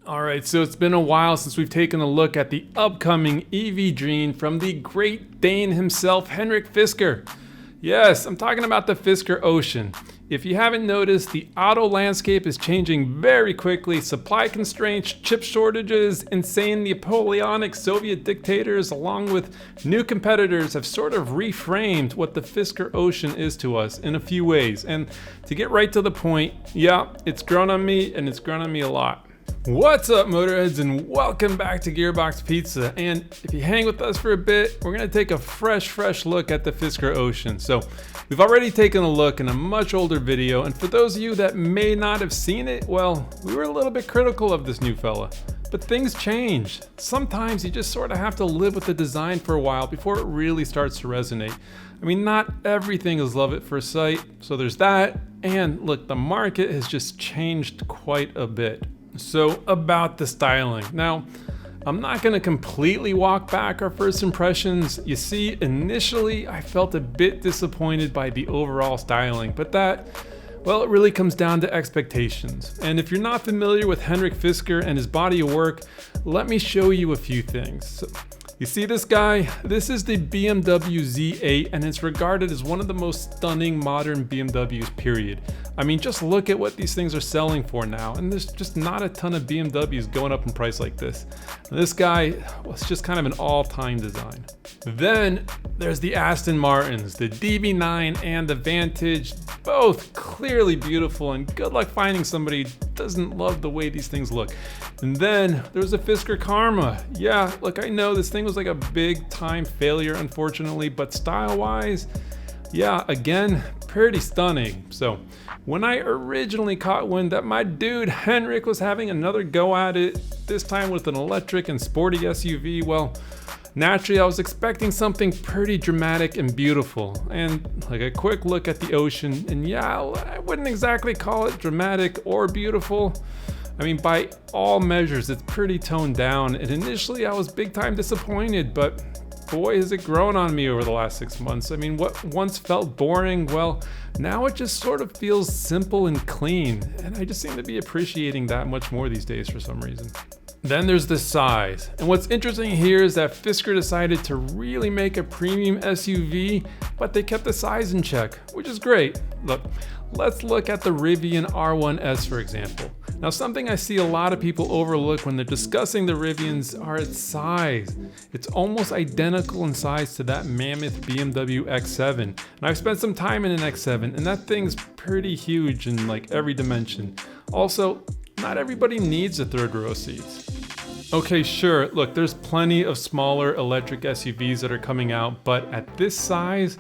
Alright, so it's been a while since we've taken a look at the upcoming EV dream from the Great Dane himself, Henrik Fisker. Yes, I'm talking about the Fisker Ocean. If you haven't noticed, the auto landscape is changing very quickly. Supply constraints, chip shortages, insane Napoleonic Soviet dictators, along with new competitors have sort of reframed what the Fisker Ocean is to us in a few ways. And to get right to the point, yeah, it's grown on me, and it's grown on me a lot. What's up, Motorheads, and welcome back to Gearbox Pizza. And if you hang with us for a bit, we're going to take a fresh look at the Fisker Ocean. So we've already taken a look in a much older video, and for those of you that may not have seen it, well, we were a little bit critical of this new fella. But things change. Sometimes you just sort of have to live with the design for a while before it really starts to resonate. I mean, not everything is love at first sight, so there's that. And look, the market has just changed quite a bit. So about the styling. Now, I'm not going to completely walk back our first impressions. You see, initially I felt a bit disappointed by the overall styling, but that, well, it really comes down to expectations. And if you're not familiar with Henrik Fisker and his body of work, let me show you a few things. So, you see this guy? This is the Bmw Z8, and it's regarded as one of the most stunning modern BMWs, period. I mean, just look at what these things are selling for now, and there's just not a ton of BMWs going up in price like this. And this guy was just kind of an all-time design. Then there's the Aston Martins, the DB9 and the Vantage, both clearly beautiful, and good luck finding somebody who doesn't love the way these things look. And then there's a Fisker Karma. Yeah, look, I know this thing was like a big time failure, unfortunately, but style-wise, yeah, again, pretty stunning. So when I originally caught wind that my dude Henrik was having another go at it, this time with an electric and sporty SUV, well, naturally I was expecting something pretty dramatic and beautiful. And like a quick look at the Ocean, and yeah, I wouldn't exactly call it dramatic or beautiful. I mean, by all measures, it's pretty toned down, and initially I was big time disappointed, but boy, has it grown on me over the last 6 months. I mean, what once felt boring, well, now it just sort of feels simple and clean, and I just seem to be appreciating that much more these days for some reason. Then there's the size, and what's interesting here is that Fisker decided to really make a premium SUV, but they kept the size in check, which is great. Look, let's look at the Rivian R1S, for example. Now, something I see a lot of people overlook when they're discussing the Rivians are its size. It's almost identical in size to that mammoth BMW X7. And I've spent some time in an X7, and that thing's pretty huge in like every dimension. Also, not everybody needs a third row seats. Okay, sure, look, there's plenty of smaller electric SUVs that are coming out, but at this size,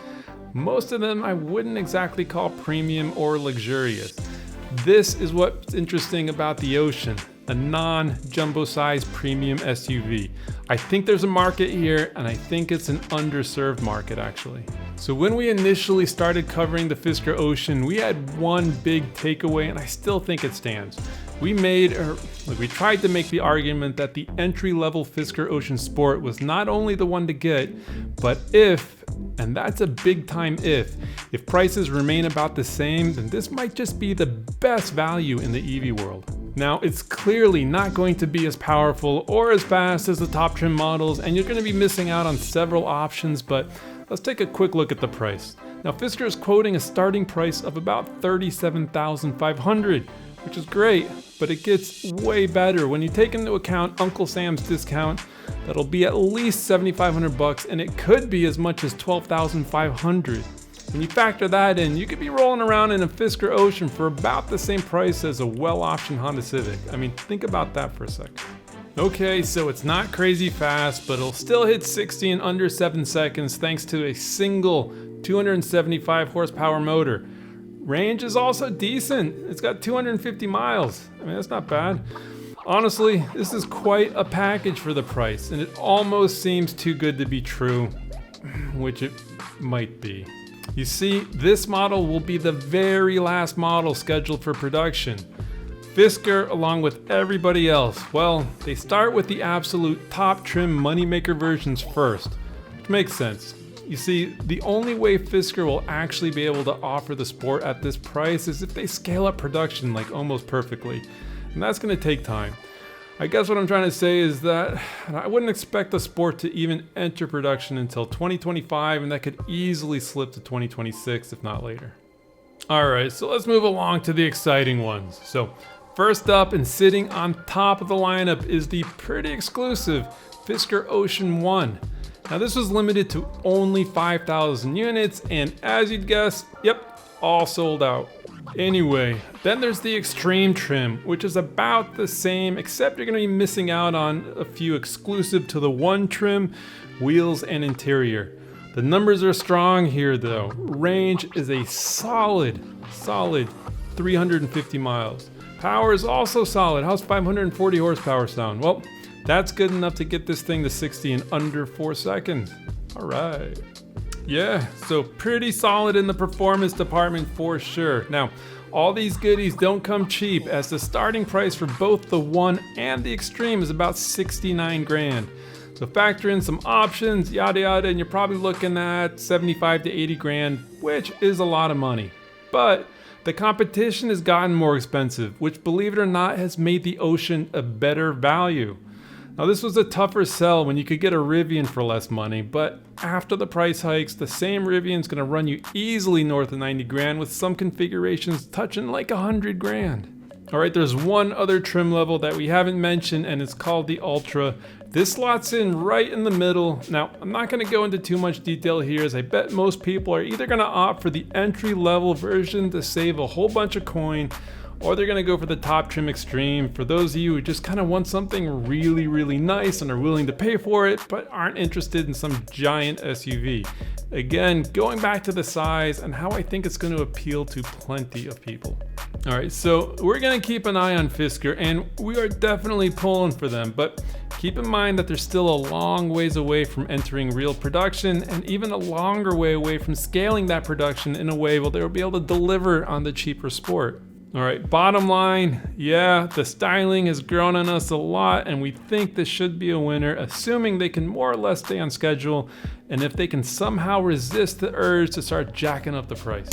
most of them I wouldn't exactly call premium or luxurious. This is what's interesting about the Ocean, a non-jumbo size premium SUV. I think there's a market here, and I think it's an underserved market actually. So when we initially started covering the Fisker Ocean, we had one big takeaway, and I still think it stands. We tried to make the argument that the entry-level Fisker Ocean Sport was not only the one to get, but if, and that's a big time if prices remain about the same, then this might just be the best value in the EV world. Now, it's clearly not going to be as powerful or as fast as the top trim models, and you're going to be missing out on several options, but let's take a quick look at the price. Now, Fisker is quoting a starting price of about $37,500, which is great, but it gets way better when you take into account Uncle Sam's discount. That'll be at least $7,500, and it could be as much as $12,500. When you factor that in, you could be rolling around in a Fisker Ocean for about the same price as a well-optioned Honda Civic. I mean, think about that for a second. Okay, so it's not crazy fast, but it'll still hit 60 in under 7 seconds thanks to a single 275 horsepower motor. Range is also decent. It's got 250 miles. I mean, that's not bad. Honestly, this is quite a package for the price, and it almost seems too good to be true, which it might be. You see, this model will be the very last model scheduled for production. Fisker, along with everybody else, well, they start with the absolute top trim moneymaker versions first, which makes sense. You see, the only way Fisker will actually be able to offer the Sport at this price is if they scale up production like almost perfectly, and that's going to take time. I guess what I'm trying to say is that I wouldn't expect the sport to even enter production until 2025, and that could easily slip to 2026 if not later. Alright, so let's move along to the exciting ones. So first up and sitting on top of the lineup is the pretty exclusive Fisker Ocean One. Now this was limited to only 5,000 units, and as you'd guess, yep, all sold out. Anyway, then there's the Extreme trim, which is about the same, except you're going to be missing out on a few exclusive to the One trim, wheels and interior. The numbers are strong here though. Range is a solid 350 miles. Power is also solid. How's 540 horsepower sound? Well, that's good enough to get this thing to 60 in under 4 seconds. All right. Yeah, so pretty solid in the performance department for sure. Now, all these goodies don't come cheap, as the starting price for both the One and the Extreme is about 69 grand. So factor in some options, yada yada, and you're probably looking at 75 to 80 grand, which is a lot of money. But the competition has gotten more expensive, which, believe it or not, has made the Ocean a better value. Now this was a tougher sell when you could get a Rivian for less money, but after the price hikes, the same Rivian's gonna run you easily north of 90 grand, with some configurations touching like 100 grand. Alright, there's one other trim level that we haven't mentioned, and it's called the Ultra. This slots in right in the middle. Now, I'm not gonna go into too much detail here, as I bet most people are either gonna opt for the entry level version to save a whole bunch of coin, or they're gonna go for the top trim Extreme for those of you who just kind of want something really nice and are willing to pay for it, but aren't interested in some giant SUV. Again, going back to the size and how I think it's gonna appeal to plenty of people. All right, so we're gonna keep an eye on Fisker, and we are definitely pulling for them, but keep in mind that they're still a long ways away from entering real production, and even a longer way away from scaling that production in a way where they'll be able to deliver on the cheaper sport. All right, bottom line, yeah, the styling has grown on us a lot, and we think this should be a winner, assuming they can more or less stay on schedule, and if they can somehow resist the urge to start jacking up the price.